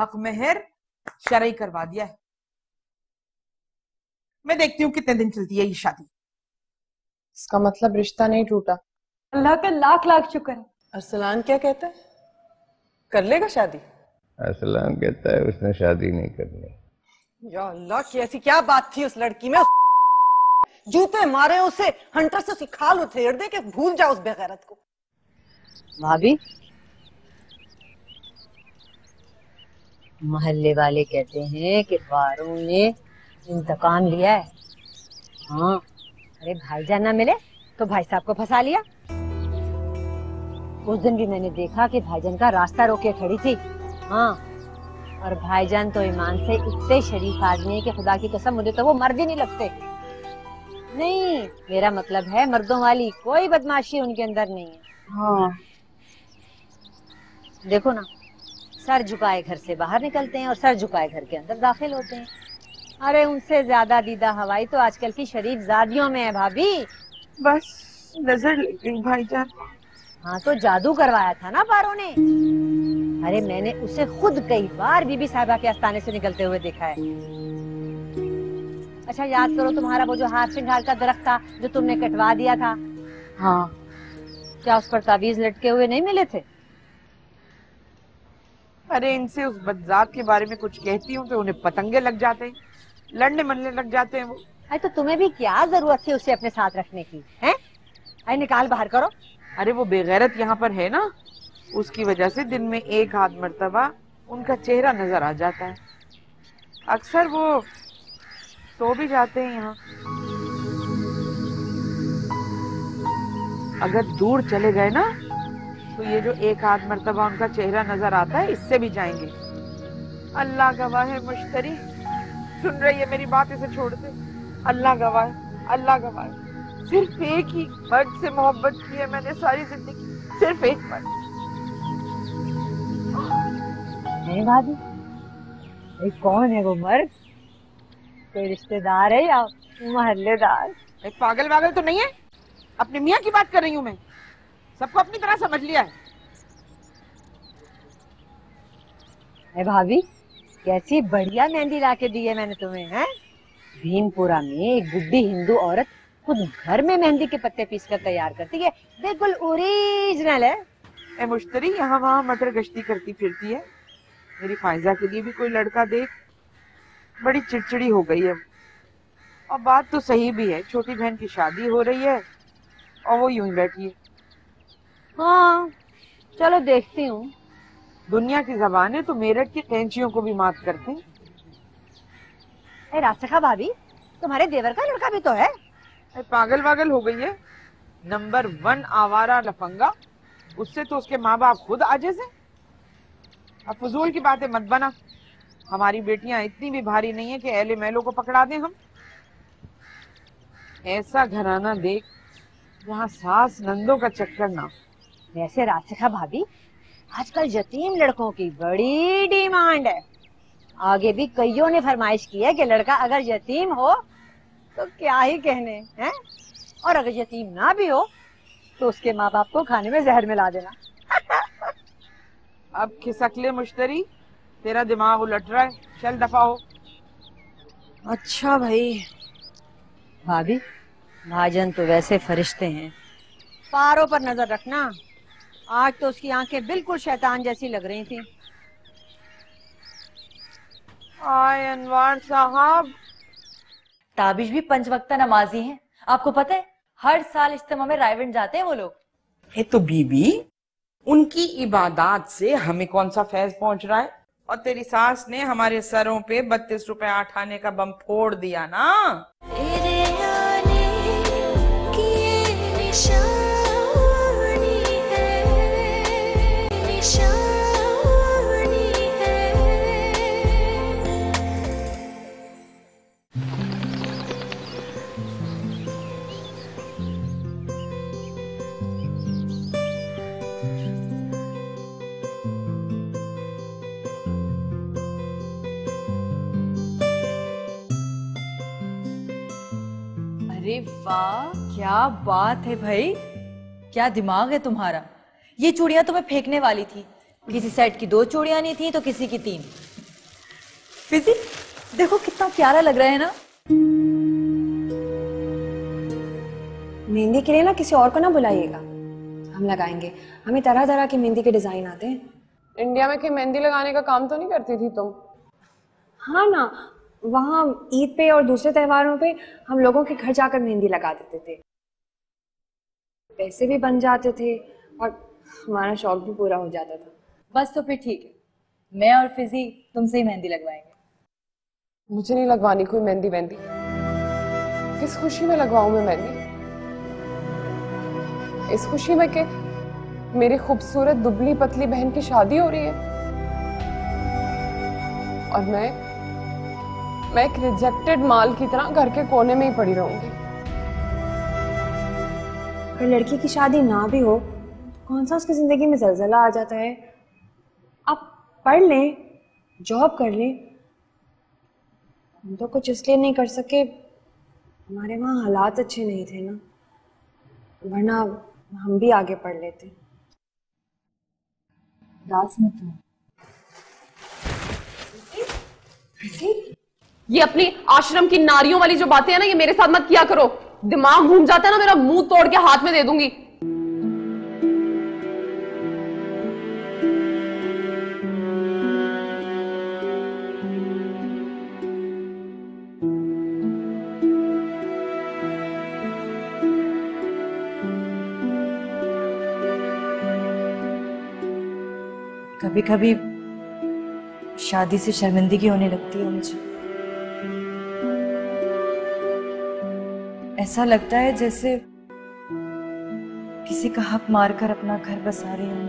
हक मेहर शरई करवा दिया है। मैं देखती हूँ कितने दिन चलती है ये शादी। इसका मतलब रिश्ता नहीं टूटा। अल्लाह का लाख लाख शुक्र है। अरसलान क्या कहता है, कर लेगा शादी? अरसलान कहता है उसने शादी नहीं करनी। या अल्लाह की ऐसी क्या बात थी उस लड़की में? जूते मारे उसे, हंटर से उसकी खाल उधेड़ दे कि भूल जाओ उस बेगैरत को। भाभी, मोहल्ले वाले कहते हैं कि बारों ने इंतकाम लिया है। हाँ, अरे भाईजान ना मिले तो भाई साहब को फंसा लिया। उस दिन भी मैंने देखा कि भाईजान का रास्ता रोके खड़ी थी। हाँ, और भाईजान तो ईमान से इतने शरीफ आदमी है कि खुदा की कसम मुझे तो वो मर्द ही नहीं लगते। नहीं, मेरा मतलब है मर्दों वाली कोई बदमाशी उनके अंदर नहीं है। हाँ, देखो ना, सर झुकाए घर से बाहर निकलते हैं और सर झुकाए घर के अंदर दाखिल होते हैं। अरे उनसे ज्यादा दीदा हवाई तो आजकल की शरीफ जादियों में है भाभी। बस नजर लग गई भाईजान। हाँ, तो जादू करवाया था ना पारो ने। अरे मैंने उसे खुद कई बार बीबी साहिबा के आस्थाने से निकलते हुए देखा है। अच्छा याद करो, तुम्हारा वो जो हाथ सिंगार का दरख्त था जो तुमने कटवा दिया था, हाँ, क्या उस पर ताबीज लटके हुए नहीं मिले थे? अरे इनसे उस बदजात के बारे में कुछ कहती हूँ तो उन्हें पतंगे लग जाते हैं, लड़ने मलने लग जाते हैं वो। अरे तो तुम्हें भी क्या जरूरत थी उसे अपने साथ रखने की, हैं? अरे निकाल बाहर करो। अरे वो बेगैरत यहाँ पर है ना, उसकी वजह से दिन में एक आध मर्तबा उनका चेहरा नजर आ जाता है। अक्सर वो सो भी जाते हैं यहाँ। अगर दूर चले गए ना तो ये जो एक आध मर्तबा उनका चेहरा नजर आता है इससे भी जाएंगे। अल्लाह गवाह है मुश्तरी, सुन रही है मेरी बात, इसे छोड़ दे। अल्लाह गवाह है, अल्लाह गवाह है, सिर्फ एक ही मर्द से मोहब्बत की है मैंने सारी जिंदगी, सिर्फ एक मर्द। नहीं भाभी, भाई कौन है वो मर्द? कोई रिश्तेदार है या मोहल्लेदार? एक पागल वागल तो नहीं है? अपने मियाँ की बात कर रही हूँ मैं, सबको अपनी तरह समझ लिया है। भाभी, कैसी बढ़िया मेहंदी ला के दी है मैंने तुम्हें, हैं? भीमपुरा में एक बुढ़ी हिंदू औरत खुद घर में मेहंदी के पत्ते पीस कर तैयार करती है, बिल्कुल ओरिजिनल है। ए मुश्तरी यहाँ वहाँ मटर गश्ती करती फिरती है। मेरी फायजा के लिए भी कोई लड़का देख। बड़ी चिड़चिड़ी हो गई है और बात तो सही भी है, छोटी बहन की शादी हो रही है और वो यूं ही बैठी है। हाँ, चलो देखती हूँ। दुनिया की जबान है तो मेरठ की कैंचियों को भी मात करते हैं। राशिका भाभी, तुम्हारे देवर का लड़का भी तो है। पागल वागल हो गई है, नंबर 1 आवारा लफंगा, उससे तो उसके माँ बाप खुद आजिज हैं। अब फजूल की बातें मत बना, हमारी बेटियां इतनी भी भारी नहीं है कि एले मैलों को पकड़ा दें हम। ऐसा घराना देख जहाँ सास नंदों का चक्कर ना। वैसे राशिका भाभी, आजकल यतीम लड़कों की बड़ी डिमांड है। आगे भी कईयों ने फरमाइश की है कि लड़का अगर यतीम हो तो क्या ही कहने हैं, और अगर यतीम ना भी हो तो उसके माँ बाप को खाने में जहर मिला देना। अब खिसक ले मुश्तरी, तेरा दिमाग उलट रहा है, चल दफा हो। अच्छा भाई। भाभी, भाईजान तो वैसे फरिश्ते हैं, पारों पर नजर रखना। आज तो उसकी आंखें बिल्कुल शैतान जैसी लग रही थी। आए अनवार साहब। ताबिश भी पंचवक्ता नमाजी हैं, आपको पता है? हर साल इज्तिमा में रायविंड जाते हैं वो लोग। है तो बीबी, उनकी इबादत से हमें कौन सा फैज पहुंच रहा है? और तेरी सास ने हमारे सरों पे 32 रुपए 8 आने का बम फोड़ दिया ना। अरे वाह, क्या बात है भाई, क्या दिमाग है तुम्हारा। ये चूड़ियां तो मैं फेंकने वाली थी, किसी सेट की 2 चूड़ियां नहीं थी तो किसी की 3। फिजी, देखो कितना प्यारा लग रहा है ना। मेहंदी के लिए ना किसी और को ना बुलाइएगा, हम लगाएंगे। हमें तरह तरह की मेहंदी के डिजाइन आते हैं। इंडिया में कहीं मेहंदी लगाने का काम तो नहीं करती थी तुम? हाँ ना, वहाँ ईद पे और दूसरे त्योहारों पे हम लोगों के घर जाकर मेहंदी लगा देते थे, पैसे भी बन जाते थे और हमारा शौक भी पूरा हो जाता था। बस तो फिर ठीक है, मैं और फिजी तुमसे ही मेहंदी लगवाएंगे। मुझे नहीं लगवानी कोई मेहंदी वेहंदी। किस खुशी में लगवाऊं मैं मेहंदी? इस खुशी में कि मेरी खूबसूरत दुबली पतली बहन की शादी हो रही है और मैं एक रिजेक्टेड माल की तरह घर के कोने में ही पड़ी रहूंगी। अगर लड़की की शादी ना भी हो तो कौन सा उसकी जिंदगी में जलजला आ जाता है। आप पढ़ लें, जॉब कर लें। हम तो कुछ इसलिए नहीं कर सके, हमारे वहाँ हालात अच्छे नहीं थे ना, वरना हम भी आगे पढ़ लेते। दास में तुम ये अपनी आश्रम की नारियों वाली जो बातें हैं ना, ये मेरे साथ मत किया करो। दिमाग घूम जाता है ना मेरा, मुंह तोड़ के हाथ में दे दूंगी। कभी कभी शादी से शर्मिंदगी होने लगती है मुझे। ऐसा लगता है जैसे किसी का हक मारकर अपना घर बसा रही हूं।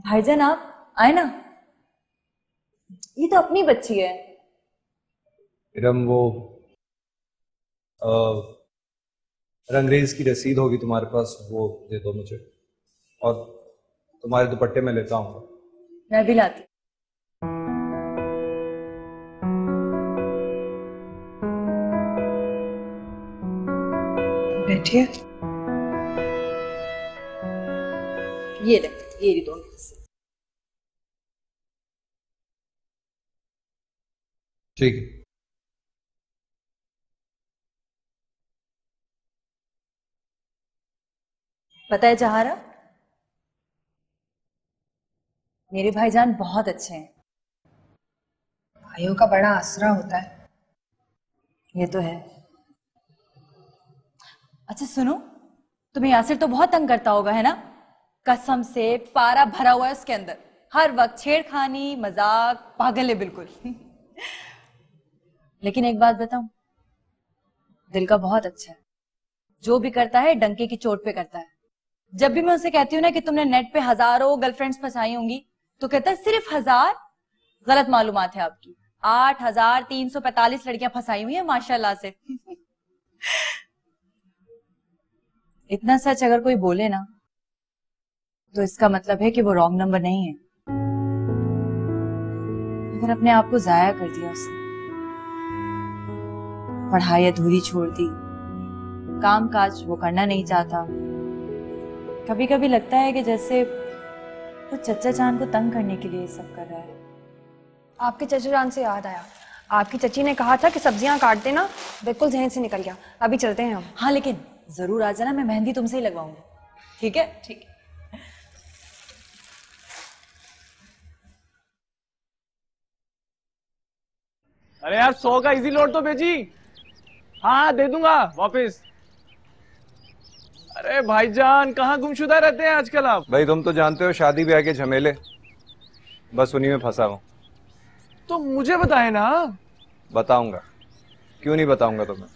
भाईजान आप आए ना, ये तो अपनी बच्ची है। इरम, वो रंगरेज की रसीद होगी तुम्हारे पास, वो दे दो मुझे, और तुम्हारे दुपट्टे में लेता हूँ। मैं भी लाती। बैठिए। ये ले, ये दो। ठीक है। पता है जहारा, मेरे भाईजान बहुत अच्छे हैं। भाइयों का बड़ा आसरा होता है। ये तो है। अच्छा सुनो, तुम्हें यासिर तो बहुत तंग करता होगा है ना? कसम से पारा भरा हुआ है उसके अंदर, हर वक्त छेड़खानी, मजाक, पागल है बिल्कुल। लेकिन एक बात बताऊं, दिल का बहुत अच्छा है। जो भी करता है डंके की चोट पे करता है। जब भी मैं उसे कहती हूँ ना कि तुमने नेट पे हजारों गर्लफ्रेंड्स फंसाई होंगी, तो कहता है सिर्फ 1000। गलत मालूमात है आपकी। 8345 लड़कियां फंसाई हुई है माशाल्लाह से। इतना सच अगर कोई बोले ना, तो इसका मतलब है कि वो रॉन्ग नंबर नहीं है। अगर अपने आप को जाया कर दिया उसने, पढ़ाई अधूरी छोड़ दी, काम काज वो करना नहीं चाहता, कभी कभी लगता है कि जैसे वो चच्चा जान को तंग करने के लिए सब कर रहा है। आपके चचा जान से याद आया, आपकी चची ने कहा था कि सब्जियां काट देना, बिल्कुल जहन से निकल गया। अभी चलते हैं हम। हाँ लेकिन जरूर आ जाना, मैं मेहंदी तुमसे ही लगवाऊंगी। ठीक है? ठीक है। अरे यार 100 का इजी लोड तो भेजी। हाँ दे दूंगा वापस। अरे भाईजान कहाँ गुमशुदा रहते हैं आजकल आप? भाई तुम तो जानते हो शादी ब्याह के झमेले, बस उन्हीं में फंसा हूं। तो मुझे बताए ना। बताऊंगा, क्यों नहीं बताऊंगा तुम्हें।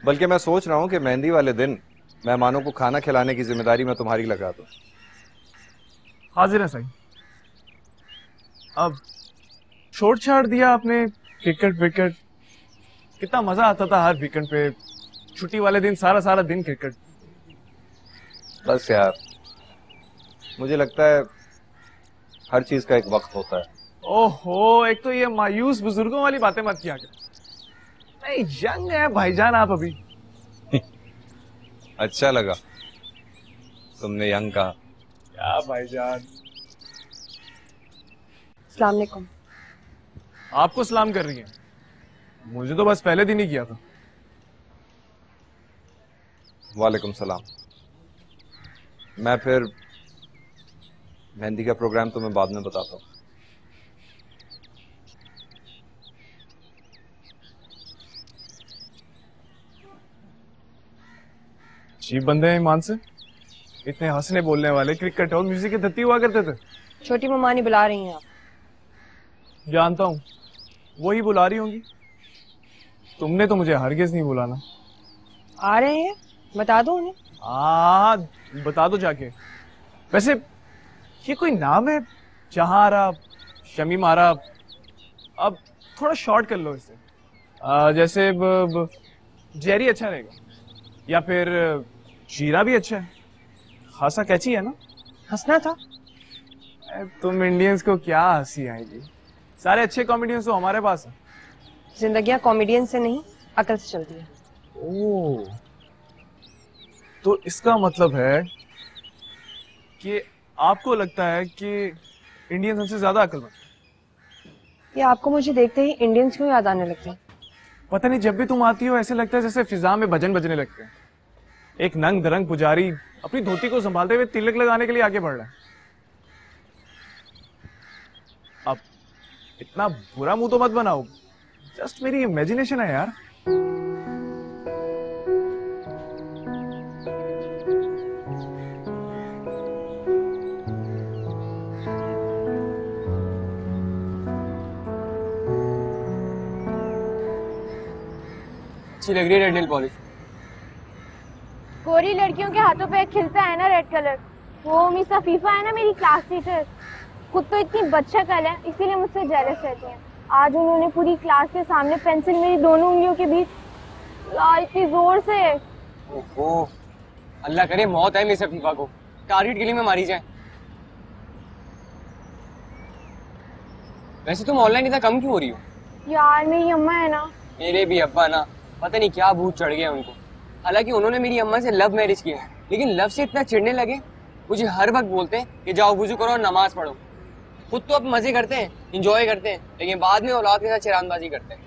बल्कि मैं सोच रहा हूं कि मेहंदी वाले दिन मेहमानों को खाना खिलाने की जिम्मेदारी मैं तुम्हारी लगा दूं। हाजिर है सही। अब छोड़ छाड़ दिया आपने क्रिकेट विकेट, कितना मजा आता था हर वीकेंड पे, छुट्टी वाले दिन सारा सारा दिन क्रिकेट। बस यार, मुझे लगता है हर चीज का एक वक्त होता है। ओहो, एक तो ये मायूस बुजुर्गों वाली बातें मत किया कर। नहीं, यंग है भाईजान आप अभी। अच्छा लगा तुमने यंग कहा। क्या भाईजान। अस्सलाम वालेकुम। आपको सलाम कर रही है, मुझे तो बस पहले दिन ही किया था। वालेकुम सलाम। मैं फिर मेहंदी का प्रोग्राम तो मैं बाद में बताता हूँ। अजीब बंदे हैं ईमान से, इतने हंसने बोलने वाले, क्रिकेट और म्यूजिक के दत्ती हुआ करते थे। छोटी ममानी बुला रही हैं आप। जानता हूँ, वही बुला रही होंगी। तुमने तो मुझे हरगिज नहीं बुलाना। आ रहे हैं, बता दो उन्हें। बता दो जाके। वैसे ये कोई नाम है? जहारा, शमीम आरा, अब थोड़ा शॉर्ट कर लो इसे। जैसे जेरी अच्छा रहेगा, या फिर जीरा भी अच्छा है। खासा कैची है ना? हंसना था। तुम इंडियंस को क्या हंसी आएगी, सारे अच्छे कॉमेडियंस तो हमारे पास हैं। जिंदगियां कॉमेडियन से नहीं, अकल से चलती है। ओह, तो इसका मतलब है कि आपको लगता है कि इंडियंस हमसे ज्यादा अक्लमंद हैं। ये आपको मुझे देखते ही इंडियंस क्यों याद आने लगते हैं? पता नहीं, जब भी तुम आती हो ऐसे लगता है जैसे फिजा में भजन बजने लगते हैं। एक नंग दरंग पुजारी अपनी धोती को संभालते हुए तिलक लगाने के लिए आगे बढ़ रहा है। अब इतना बुरा मुंह तो मत बनाओ, जस्ट मेरी इमेजिनेशन है यार। अच्छी लग रही है रेड नेल पॉलिश। गोरी लड़कियों के हाथों पे खिलता है ना रेड कलर, वो मिस अफीफा है ना मेरी क्लास टीचर, खुद तो इतनी बदशक्ल है इसीलिए मुझसे जेलस रहती हैं। आज उन्होंने पूरी क्लास के सामने पेंसिल मेरी दोनों उंगलियों के बीच इतनी जोर से। ओहो, अल्लाह करे मौत है मिस अफीफा को, टारगेट किलिंग में मारी जाए। वैसे तुम ऑनलाइन इतना कम क्यों हो रही हो? यार मेरी अम्मा है ना, मेरे भी अब्बा ना, पता नहीं क्या भूत चढ़ गया उनको। हालांकि उन्होंने मेरी अम्मा से लव मैरिज किया, लेकिन लव से इतना चिढ़ने लगे, मुझे हर वक्त बोलते हैं कि जाओ वुजू करो और नमाज पढ़ो। खुद तो अब मजे करते हैं, इंजॉय करते हैं, लेकिन बाद में औलाद के साथ चरानबाजी करते हैं।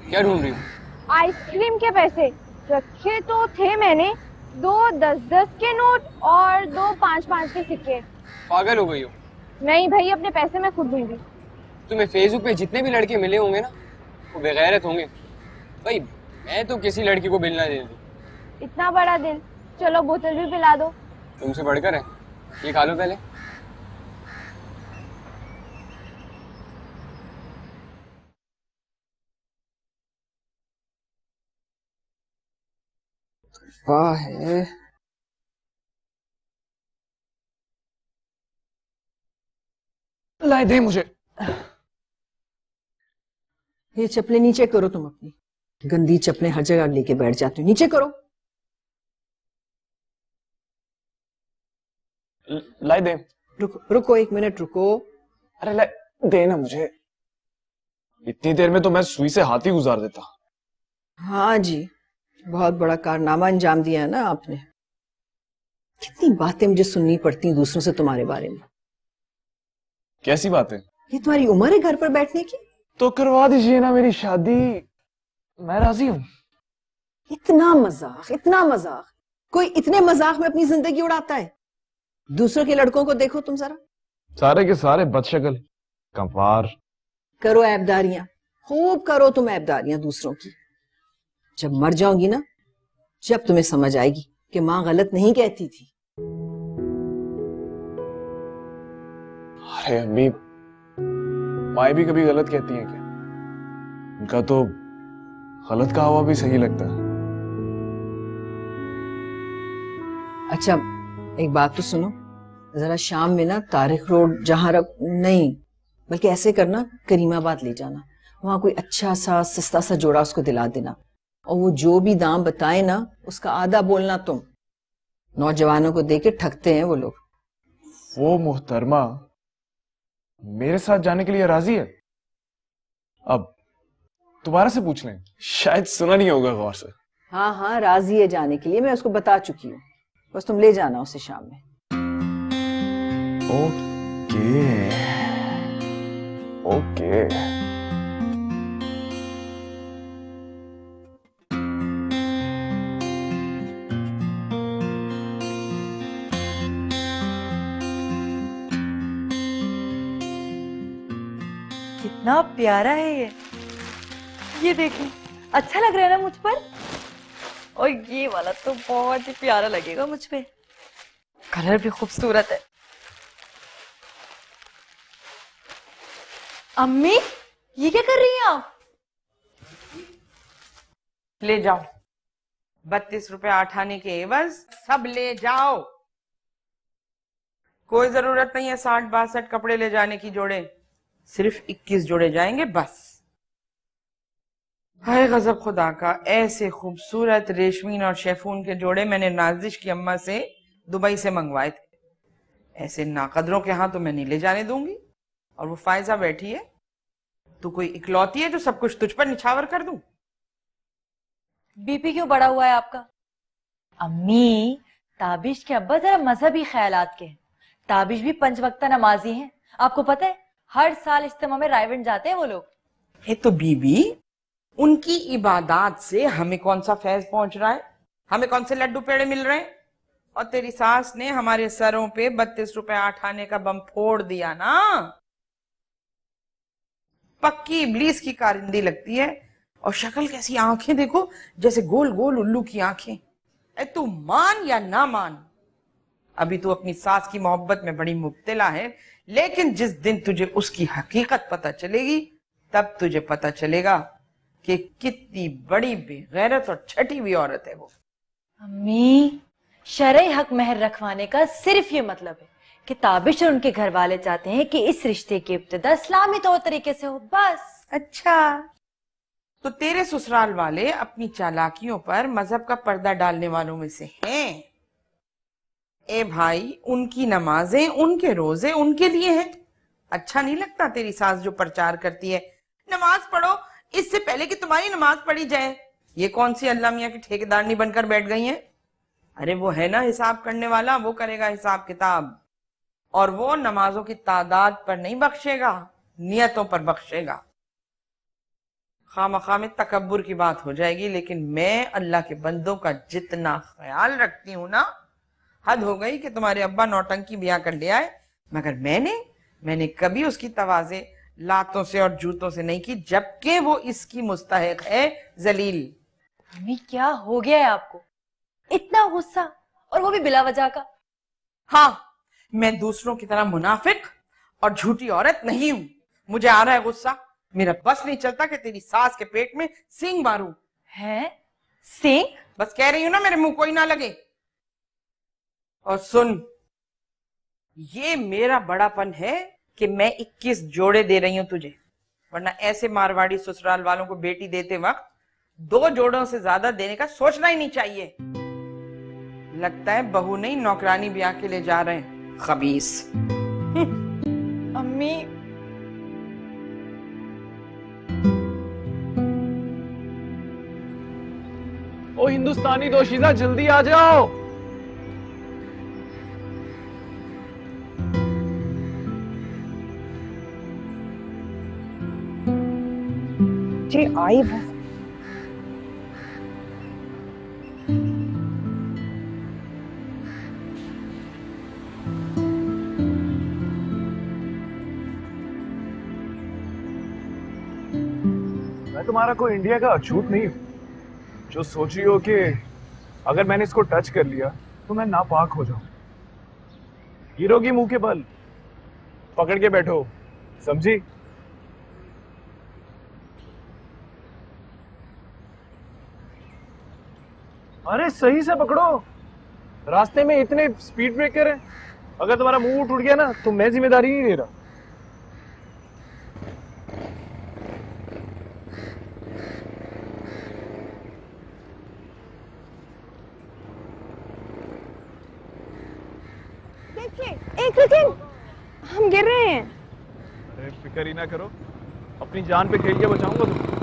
क्या ढूंढ रही हूँ? आइसक्रीम के पैसे रखे तो थे मैंने, 2 10-10 के नोट और 2 5-5 के सिक्के। पागल हो गई हो? नहीं भाई, अपने पैसे मैं खुद दूंगी। तुम्हें फेसबुक पे जितने भी लड़के मिले होंगे ना, वो बेगैरत होंगे। भाई मैं तो किसी लड़की को बिल ना दे दूं। इतना बड़ा दिल, चलो बोतल भी पिला दो। तुमसे बढ़कर है, ये खा लो पहले। वाह है, ला दे मुझे। ये चप्पलें नीचे करो, तुम अपनी गंदी चप्पलें हर जगह लेके बैठ जाती हो, नीचे करो। लाई दे। रुको 1 मिनट रुको। अरे लाई दे ना मुझे, इतनी देर में तो मैं सुई से हाथ ही गुजार देता। हाँ जी, बहुत बड़ा कारनामा अंजाम दिया है ना आपने। कितनी बातें मुझे सुननी पड़ती हैं दूसरों से तुम्हारे बारे में। कैसी बात है? ये तुम्हारी उम्र है घर पर बैठने की? तो करवा दीजिए ना मेरी शादी, मैं राजी हूँ। इतना मजाक, इतना मजाक, कोई इतने मजाक में अपनी जिंदगी उड़ाता है? दूसरों के लड़कों को देखो तुम जरा, सारे के सारे बदशक्ल कंपार। करो ऐबदारियां, खूब करो तुम ऐबदारियां दूसरों की। जब मर जाओगी ना, जब तुम्हें समझ आएगी कि माँ गलत नहीं कहती थी। अरे अम्मी, माँ भी कभी गलत कहती हैं क्या? उनका तो गलत कहा हुआ भी सही लगता है। अच्छा एक बात तो सुनो, जरा शाम में ना तारिक रोड जहां नहीं बल्कि ऐसे करना, करीमाबाद ले जाना, वहां कोई अच्छा सा सस्ता सा जोड़ा उसको दिला देना, और वो जो भी दाम बताए ना उसका आधा बोलना तुम। नौजवानों को देके ठगते हैं वो लोग। वो मोहतरमा मेरे साथ जाने के लिए राजी है? अब दोबारा से पूछ लें, शायद सुना नहीं होगा गौर से। हाँ हाँ राजी है जाने के लिए, मैं उसको बता चुकी हूँ, बस तुम ले जाना उसे शाम में। Okay okay. कितना प्यारा है ये देखिए, अच्छा लग रहा है ना मुझ पर? और ये वाला तो बहुत ही प्यारा लगेगा मुझ पे, कलर भी खूबसूरत है। अम्मी ये क्या कर रही हैं आप? ले जाओ, 32 रुपए 8 आने के एवज सब ले जाओ। कोई जरूरत नहीं है 60-62 कपड़े ले जाने की जोड़े, सिर्फ 21 जोड़े जाएंगे बस। हाय गजब खुदा का, ऐसे खूबसूरत रेशमीन और शेफून के जोड़े मैंने नाजिश की अम्मा से दुबई से मंगवाए थे। ऐसे नाकदरों के यहाँ तो मैं नहीं ले जाने दूंगी। और वो फायजा बैठी है, तू कोई इकलौती है जो सब कुछ तुझ पर निछावर कर दूं? बीपी क्यों बढ़ा हुआ है आपका? अम्मी ताबिश के अब्बा जरा मजहबी ख्यालात के हैं, ताबिश भी 5 वक्ता नमाजी हैं। आपको पता है हर साल इज्तिमा में रायविंड जाते हैं वो लोग। ये तो बीबी, उनकी इबादत से हमें कौन सा फैज पहुंच रहा है? हमें कौन से लड्डू पेड़े मिल रहे हैं? और तेरी सास ने हमारे सरों पे 32 रुपए 8 आने का बम फोड़ दिया ना। पक्की इब्लीस की कारिंदी लगती है। और शक्ल कैसी, आंखें देखो जैसे गोल गोल उल्लू की आंखें। तू मान या ना मान, अभी तू अपनी सास की मोहब्बत में बड़ी मुब्तला है, लेकिन जिस दिन तुझे उसकी हकीकत पता चलेगी तब तुझे पता चलेगा कि कितनी बड़ी बेगैरत और छठी हुई औरत है वो। अम्मी शरई हक महर रखवाने का सिर्फ ये मतलब है कि ताबिश और उनके घर वाले चाहते हैं कि इस रिश्ते की इब्तिदा इस्लामी तौर तरीके से हो, बस। अच्छा, तो तेरे ससुराल वाले अपनी चालाकियों पर मजहब का पर्दा डालने वालों में से हैं। ए भाई, उनकी नमाजें उनके रोजे उनके लिए हैं। अच्छा नहीं लगता तेरी सास जो प्रचार करती है नमाज पढ़ो इससे पहले कि तुम्हारी नमाज पढ़ी जाए? ये कौन सी अल्लाह मियां की ठेकेदार नहीं बनकर बैठ गई हैं? अरे वो है ना हिसाब करने वाला, वो करेगा हिसाब किताब। और वो नमाजों की तादाद पर नहीं बख्शेगा, नियतों पर बख्शेगा। खामखा में तकब्बुर की बात हो जाएगी, लेकिन मैं अल्लाह के बंदों का जितना ख्याल रखती हूं ना, हद हो गई कि तुम्हारे अब्बा नौटंकी ब्याह कर ले आए, मगर मैंने कभी उसकी तवाज़े लातों से और जूतों से नहीं की, जबकि वो इसकी मुस्तहिक है जलील। अम्मी क्या हो गया है आपको, इतना गुस्सा, और वो भी बिला वजह का? हाँ, मैं दूसरों की तरह मुनाफिक और झूठी औरत नहीं हूं। मुझे आ रहा है गुस्सा, मेरा बस नहीं चलता कि तेरी सास के पेट में सींग मारूं। है सींग? बस कह रही हूं ना, मेरे मुंह कोई ना लगे। और सुन, ये मेरा बड़ापन है कि मैं 21 जोड़े दे रही हूं तुझे, वरना ऐसे मारवाड़ी ससुराल वालों को बेटी देते वक्त 2 जोड़ों से ज्यादा देने का सोचना ही नहीं चाहिए। लगता है बहू नहीं नौकरानी ब्याह के लिए जा रहे हैं, खबीस। अम्मी ओ हिंदुस्तानी दोशीजा जल्दी आ जाओ। जी आई बस। मैं तुम्हारा कोई इंडिया का अछूत नहीं हूं जो सोच रही हो कि अगर मैंने इसको टच कर लिया तो मैं नापाक हो जाऊं। गिरोगी मुंह के बल, पकड़ के बैठो, समझी? अरे सही से पकड़ो, रास्ते में इतने स्पीड ब्रेकर हैं, अगर तुम्हारा मुंह उठ गया ना तो मैं जिम्मेदारी नहीं ले रहा। एक सेकंड, हम गिर रहे हैं। अरे फिक्र ही ना करो, अपनी जान पे खेल के बचाऊंगा तुम।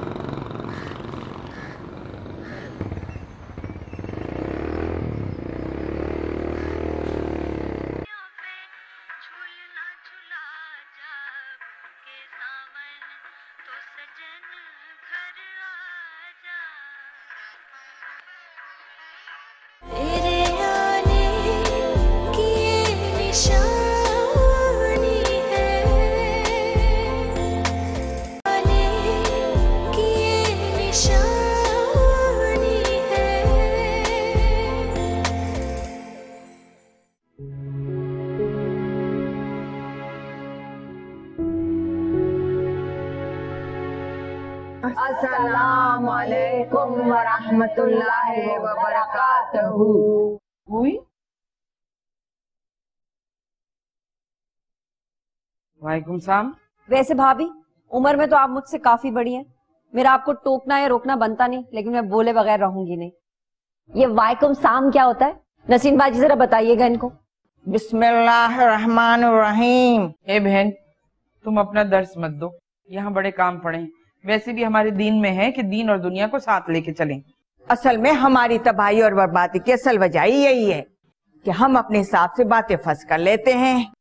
तेरे आने की ये निशानी है, आने की ये निशानी है। अस्सलामु अलैकुम व रहमतुल्लाहि व बरकातहू। हुई? वालेकुम सलाम। वैसे भाभी, उम्र में तो आप मुझसे काफी बड़ी हैं। मेरा आपको टोकना या रोकना बनता नहीं, लेकिन मैं बोले बगैर रहूंगी नहीं। ये वालेकुम सलाम क्या होता है? नसीन बाजी जरा बताइएगा इनको। बिस्मिल्लाहिर्रहमानिर्रहीम। ए बहन, तुम अपना दर्स मत दो, यहाँ बड़े काम पड़े हैं। वैसे भी हमारे दीन में है कि दीन और दुनिया को साथ लेके चलें। असल में हमारी तबाही और बर्बादी की असल वजह ही यही है कि हम अपने हिसाब से बातें फंस कर लेते हैं।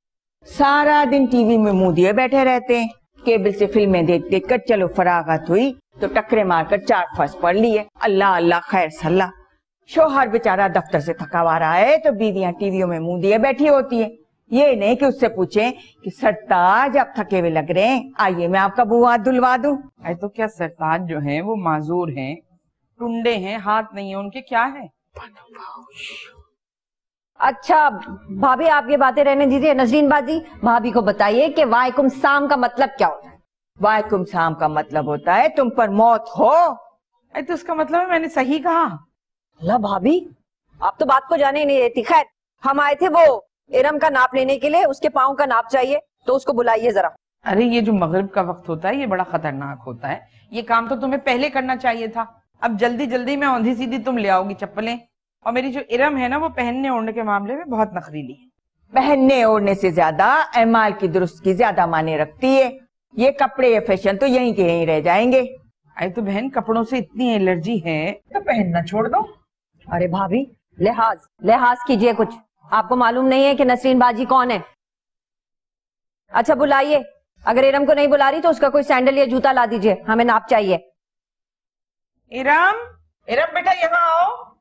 सारा दिन टीवी में मुंह दिए बैठे रहते हैं। केबल से फिल्में देख देख कर चलो फरागत हुई तो टकरे मारकर 4 फंस पढ़ लिए। अल्लाह अल्लाह खैर सल्ला। शोहर बेचारा दफ्तर से थका हुआ रहा है तो बीवियां टीवियों में मुंह दिए बैठी होती है। ये नहीं कि उससे पूछें कि सरताज आप थके हुए लग रहे हैं, आइए मैं आपका बुआ धुलवा दूं। अरे तो क्या सरताज जो हैं वो माजूर हैं, टुंडे हैं, हाथ नहीं है उनके, क्या है? अच्छा भाभी, आप ये बातें रहने दीजिए। नजरीन बाजी, भाभी को बताइए कि वालेकुम सलाम का मतलब क्या होता है? वालेकुम सलाम का मतलब होता है तुम पर मौत हो। अरे तो उसका मतलब है मैंने सही कहा। अल्लाह भाभी, आप तो बात को जाने ही नहीं देती। खैर, हम आए थे वो इरम का नाप लेने के लिए, उसके पाँव का नाप चाहिए, तो उसको बुलाइए जरा। अरे ये जो मगरिब का वक्त होता है ये बड़ा खतरनाक होता है। ये काम तो तुम्हें पहले करना चाहिए था। अब जल्दी जल्दी में औंधी सीधी तुम ले आओगी चप्पलें। और मेरी जो इरम है ना वो पहनने ओढ़ने के मामले में बहुत नखरीली है। पहनने ओढ़ने से ज्यादा एमाल की दुरुस्त की ज्यादा माने रखती है। ये कपड़े ये फैशन तो यहीं के यहीं रह जाएंगे। अरे तो बहन, कपड़ों से इतनी एलर्जी है तो पहनना छोड़ दो। अरे भाभी, लिहाज लिहाज कीजिए कुछ। आपको मालूम नहीं है कि नसरीन बाजी कौन है? अच्छा बुलाइए। अगर इरम को नहीं बुला रही तो उसका कोई सैंडल या जूता ला दीजिए, हमें नाप चाहिए। इरम, इरम बेटा यहाँ आओ।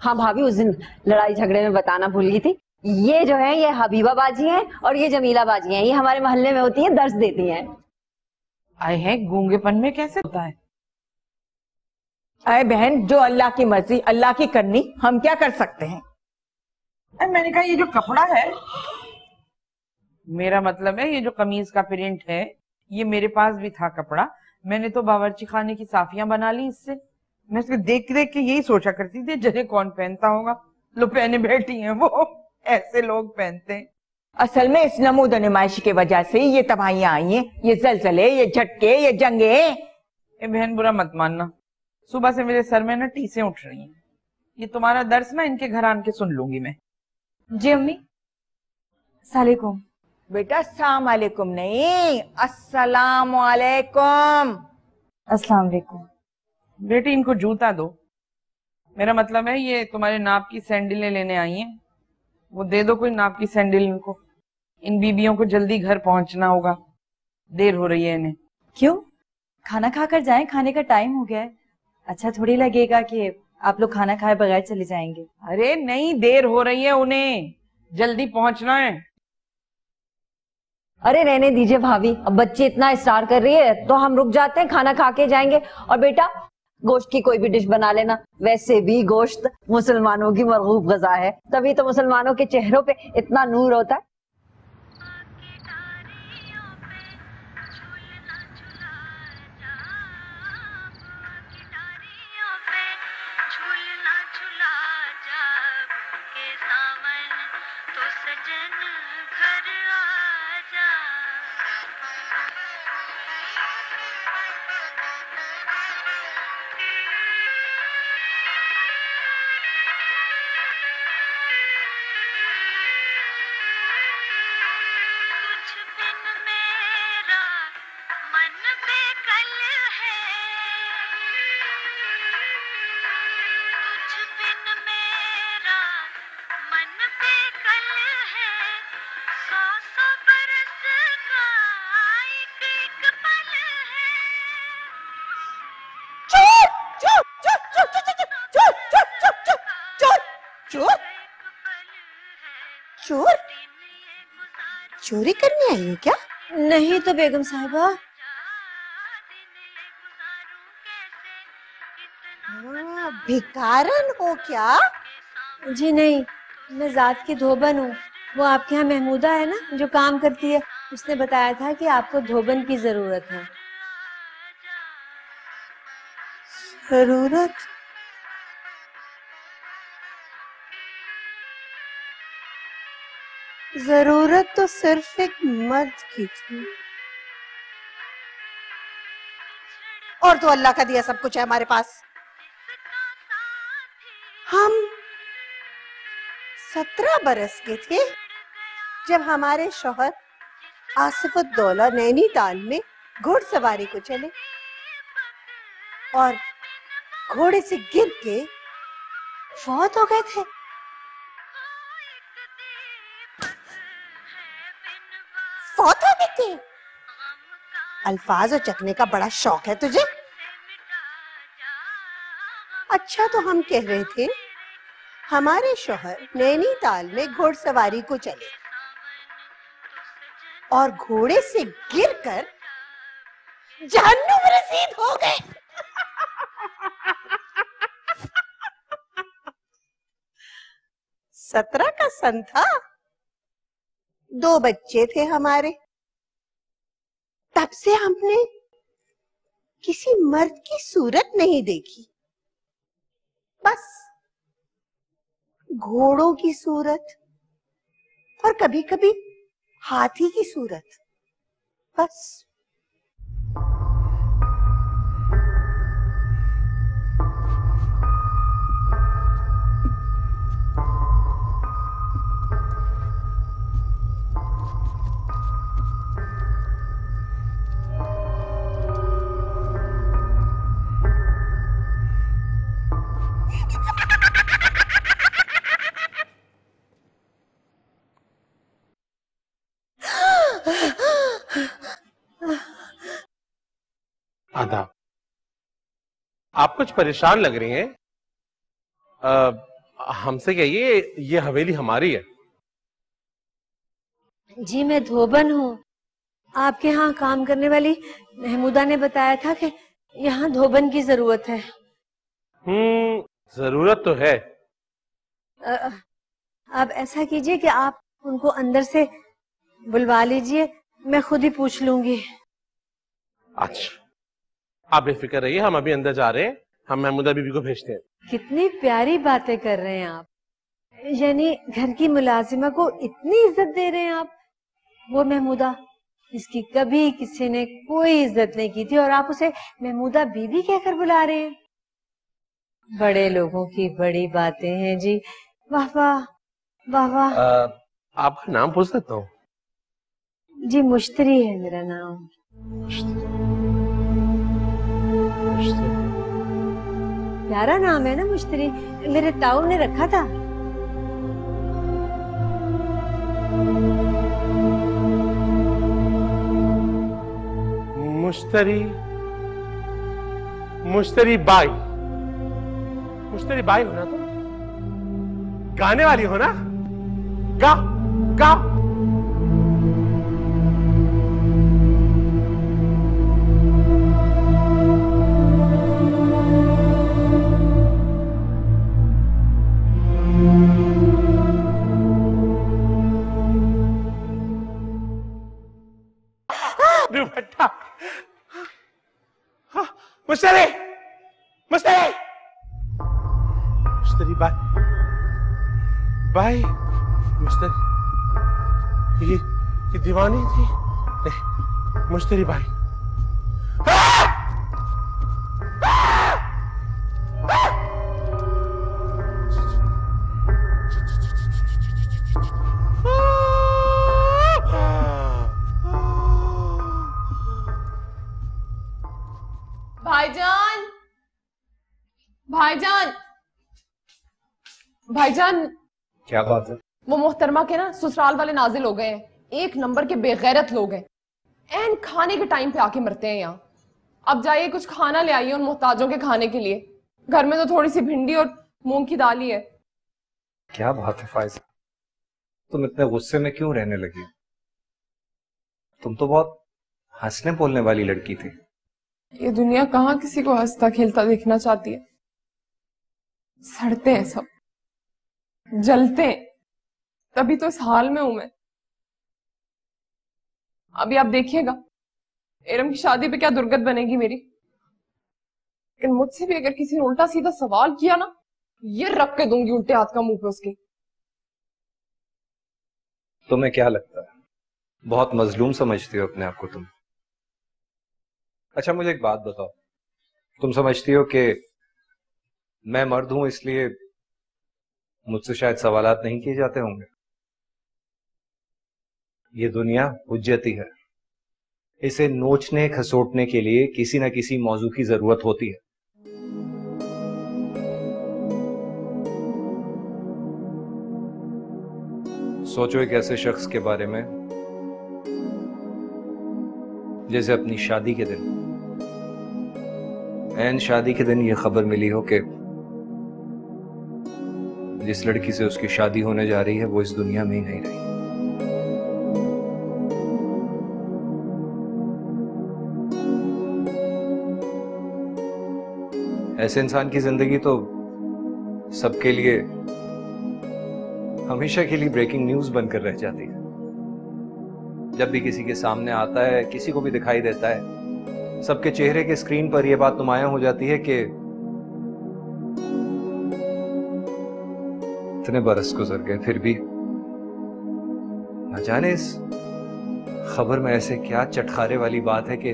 हाँ भाभी, उस दिन लड़ाई झगड़े में बताना भूल गई थी। ये जो है ये हबीबा बाजी हैं और ये जमीला बाजी हैं। ये हमारे मोहल्ले में होती हैं, दर्स देती हैं। आए हैं, गूंगेपन में कैसे होता है? अरे बहन, जो अल्लाह की मर्जी अल्लाह की करनी, हम क्या कर सकते हैं? मैंने कहा ये जो कपड़ा है, मेरा मतलब है ये जो कमीज का प्रिंट है, ये मेरे पास भी था कपड़ा। मैंने तो बावर्ची खाने की साफियां बना ली इससे। मैं इसको देख देख के यही सोचा करती थी जरे कौन पहनता होगा। लो पहने बैठी हैं वो, ऐसे लोग पहनते हैं। असल में इस नमूद नुमाइश की वजह से ये तबाहियां आई हैं, ये जलजले, ये झटके, ये जंगे। ए बहन, बुरा मत मानना, सुबह से मेरे सर में ना टीसें उठ रही हैं। ये तुम्हारा दर्स ना इनके घर आन के सुन लूंगी मैं। जी अम्मी। सलामुअलैकुम। बेटा अस्सलाम वालेकुम नहीं, अस्सलाम वालेकुम। अस्सलाम वालेकुम। बेटी इनको जूता दो। मेरा मतलब है ये तुम्हारे नाप की सैंडलें लेने आई हैं, वो दे दो कोई नाप की सैंडल इनको। इन बीबियों को जल्दी घर पहुंचना होगा, देर हो रही है इन्हें। क्यों? खाना खाकर जाएं, खाने का टाइम हो गया है। अच्छा थोड़ी लगेगा कि आप लोग खाना खाए बगैर चले जाएंगे। अरे नहीं, देर हो रही है, उन्हें जल्दी पहुंचना है। अरे रहने दीजिए भाभी, अब बच्चे इतना इस्रार कर रही है तो हम रुक जाते हैं, खाना खा के जाएंगे। और बेटा गोश्त की कोई भी डिश बना लेना। वैसे भी गोश्त मुसलमानों की मरगूब गज़ा है, तभी तो मुसलमानों के चेहरों पे इतना नूर होता है। मजदूरी करने आई है क्या? नहीं तो बेगम साहिबा। भिकारन हो क्या? जी नहीं, मैं जात की धोबन हूँ। वो आपके यहाँ महमूदा है ना जो काम करती है, उसने बताया था कि आपको धोबन की जरूरत है। जरूरत? जरूरत तो सिर्फ एक मर्द की थी। और तो अल्लाह का दिया सब कुछ है हमारे पास। हम 17 बरस के थे जब हमारे शौहर आसिफुद्दौला नैनीताल में घुड़सवारी को चले और घोड़े से गिर के फौत हो गए थे। फौत हो गए थे। अल्फाज और चखने का बड़ा शौक है तुझे। अच्छा, तो हम कह रहे थे हमारे शौहर नैनीताल में घुड़सवारी को चले और घोड़े से गिरकर जहन्नुम रसीद हो गए। 17 का सन था, 2 बच्चे थे हमारे। तब से हमने किसी मर्द की सूरत नहीं देखी, बस घोड़ों की सूरत और कभी कभी हाथी की सूरत, बस। आदाब। आप कुछ परेशान लग रही हैं। हमसे कहिए, ये हवेली हमारी है। जी मैं धोबन हूँ। आपके यहाँ काम करने वाली महमूदा ने बताया था कि यहाँ धोबन की जरूरत है। जरूरत तो है। आप ऐसा कीजिए कि आप उनको अंदर से बुलवा लीजिए, मैं खुद ही पूछ लूंगी। अच्छा, आप बेफिक्र रहिए, हम अभी अंदर जा रहे हैं। हम महमूदा बीबी को भेजते हैं। कितनी प्यारी बातें कर रहे हैं आप, यानी घर की मुलाजिमा को इतनी इज्जत दे रहे हैं आप। वो महमूदा, इसकी कभी किसी ने कोई इज्जत नहीं की थी और आप उसे महमूदा बीबी कहकर बुला रहे हैं। बड़े लोगों की बड़ी बातें हैं जी। वाह वाह वाह वाह। आपका नाम पूछ सकता हूँ? जी मुश्तरी है मेरा नाम। प्यारा नाम है ना मुश्तरी, मेरे ताऊ ने रखा था। मुश्तरी, मुश्तरी बाई। मुश्तरी बाई हो ना तुम? गाने वाली हो ना? गा गा। दुपट्टा। मुश्तरी, मुश्तरी, मुश्तरी बाई, बाई, मुश्तरी, ये दीवानी थी। नहीं, मुश्तरी बाई। भाईजान, भाईजान, भाईजान। क्या बात है? वो मोहतरमा के ना ससुराल वाले नाजिल हो गए हैं। एक नंबर के बेगैरत लोग हैं। एन खाने के टाइम पे आके मरते हैं यहाँ। अब जाइए कुछ खाना ले आइए उन मोहताजों के खाने के लिए। घर में तो थोड़ी सी भिंडी और मूंग की दाल ही है। क्या बात है फायजा, तुम इतने गुस्से में क्यों रहने लगी? तुम तो बहुत हंसने बोलने वाली लड़की थी। ये दुनिया कहाँ किसी को हंसता खेलता देखना चाहती है। सड़ते हैं सब, जलते हैं, तभी तो इस हाल में हूं मैं। अभी आप देखिएगा एरम की शादी पे क्या दुर्गत बनेगी मेरी। लेकिन मुझसे भी अगर किसी ने उल्टा सीधा सवाल किया ना, ये रख के दूंगी उल्टे हाथ का मुंह पे उसके। तुम्हें क्या लगता है, बहुत मजलूम समझती हो अपने आप को तुम? अच्छा मुझे एक बात बताओ, तुम समझती हो कि मैं मर्द हूं इसलिए मुझसे शायद सवालात नहीं किए जाते होंगे? ये दुनिया हुज्जती है, इसे नोचने खसोटने के लिए किसी ना किसी मौजू की जरूरत होती है। सोचो एक ऐसे शख्स के बारे में जैसे अपनी शादी के दिन, ऐन शादी के दिन ये खबर मिली हो कि जिस लड़की से उसकी शादी होने जा रही है वो इस दुनिया में ही नहीं रही। ऐसे इंसान की जिंदगी तो सबके लिए हमेशा के लिए ब्रेकिंग न्यूज बनकर रह जाती है। जब भी किसी के सामने आता है, किसी को भी दिखाई देता है, सबके चेहरे के स्क्रीन पर यह बात नुमायां हो जाती है कि इतने बरस गुजर गए फिर भी न जाने इस खबर में ऐसे क्या चटखारे वाली बात है कि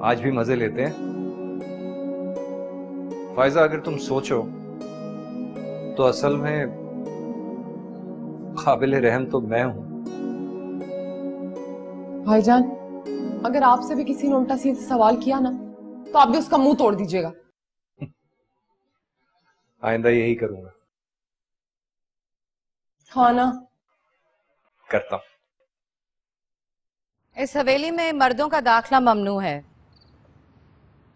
आज भी मजे लेते हैं। फायजा अगर तुम सोचो तो असल में काबिल रहम तो मैं हूं। भाईजान अगर आपसे भी किसी ने उल्टा सीधा सवाल किया ना, तो आप भी उसका मुंह तोड़ दीजिएगा। आइंदा यही करूंगा। हाँ ना, करता हूं। इस हवेली में मर्दों का दाखिला ममनू है।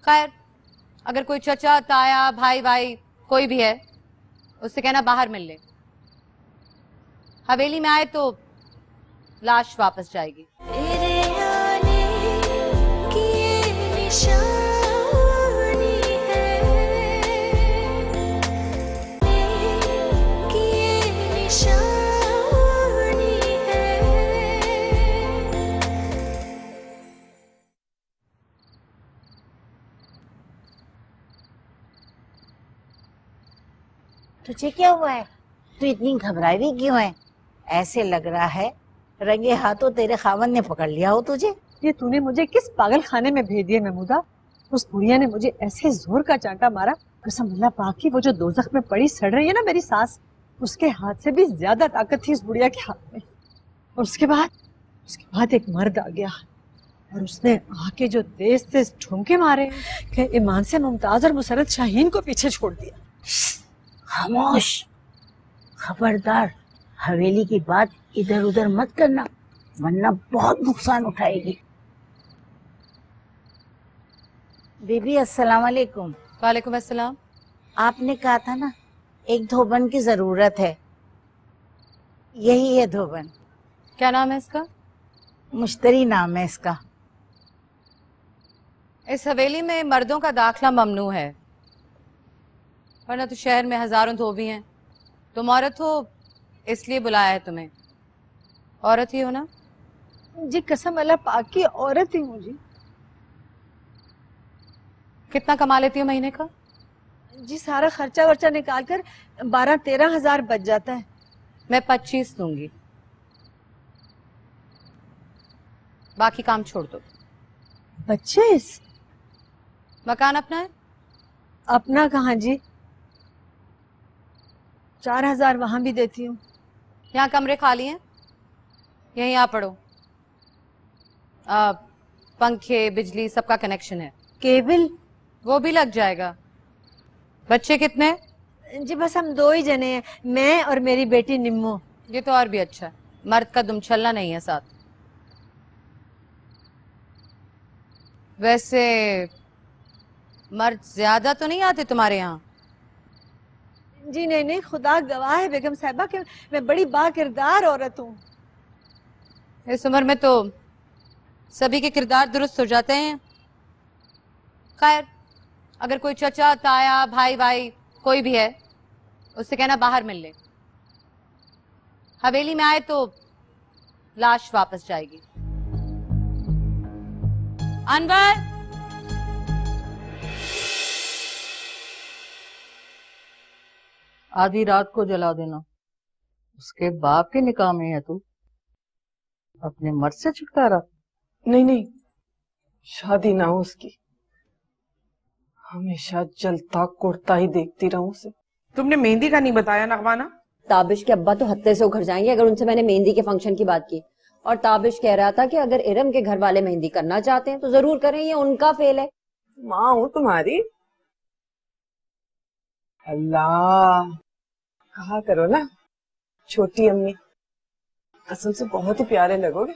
खैर अगर कोई चचा ताया भाई भाई कोई भी है, उससे कहना बाहर मिल ले। हवेली में आए तो लाश वापस जाएगी। तेरे आने की ये निशानी है, की ये निशानी है। तुझे क्या हुआ है? तू इतनी घबराई हुई क्यों है? ऐसे लग रहा है रंगे हाथों तेरे खावन ने पकड़ लिया हो तुझे। ये तूने मुझे किस पागल खाने में भेज दिया महमूदा? उस बुढ़िया ने मुझे ऐसे जोर का चांटा मारा, कसम अल्लाह पाक की, वो जो दोजख में पड़ी सड़ रही है ना मेरी सास, उसके हाथ से भी ज्यादा ताकत थी उस बुढ़िया के हाथ में। और उसके बाद एक मर्द आ गया और उसने आके जो तेज तेज ठुमके मारे कि ईमान से मुमताज और मुसरत शाहीन को पीछे छोड़ दिया। खामोश, खबरदार हवेली की बात इधर उधर मत करना, वरना बहुत नुकसान उठाएगी। बीबी अस्सलाम वालेकुम। वालेकुम अस्सलाम। आपने कहा था ना एक धोबन की जरूरत है, यही है धोबन। क्या नाम है इसका? मुश्तरी नाम है इसका। इस हवेली में मर्दों का दाखिला ममनू है, वरना तो शहर में हजारों धोबी हैं। तुम औरत हो इसलिए बुलाया है तुम्हें। औरत ही हो ना? जी कसम अल्लाह पाक की औरत ही हूँ जी। कितना कमा लेती हो महीने का? जी सारा खर्चा वर्चा निकाल कर 12-13 हजार बच जाता है। मैं 25 दूंगी, बाकी काम छोड़ दो। 25? मकान अपना है? अपना कहाँ जी, 4000 वहां भी देती हूँ। यहाँ कमरे खाली हैं, यहीं आ पड़ो। पंखे बिजली सबका कनेक्शन है। केबल? वो भी लग जाएगा। बच्चे कितने? जी बस हम 2 ही जने हैं, मैं और मेरी बेटी निम्मो। ये तो और भी अच्छा है, मर्द का दुम छलना नहीं है साथ। वैसे मर्द ज्यादा तो नहीं आते तुम्हारे यहाँ? जी नहीं नहीं, खुदा गवाह है बेगम साहिबा कि मैं बड़ी बाकिरदार औरत हूँ। इस उम्र में तो सभी के किरदार दुरुस्त हो जाते हैं। खैर, अगर कोई चचा ताया भाई भाई कोई भी है, उससे कहना बाहर मिल ले। हवेली में आए तो लाश वापस जाएगी। अनवर, आधी रात को जला देना। उसके बाप के निकाह में है तू, अपने मर्द से छुटकारा? नहीं नहीं, शादी ना हो उसकी। हमेशा जलता कुड़ता ही देखती रहूं उसे। तुमने मेहंदी का नहीं बताया नगवाना? ताबिश के अब्बा तो हत्ते से उखड़ जाएंगे अगर उनसे मैंने मेहंदी के फंक्शन की बात की। और ताबिश कह रहा था कि अगर इरम के घर वाले मेहंदी करना चाहते हैं तो जरूर करें, ये उनका फेल है। माँ हूं तुम्हारी। अल्लाह, कहा करो ना छोटी अम्मी, कसम से बहुत ही प्यारे लगोगे।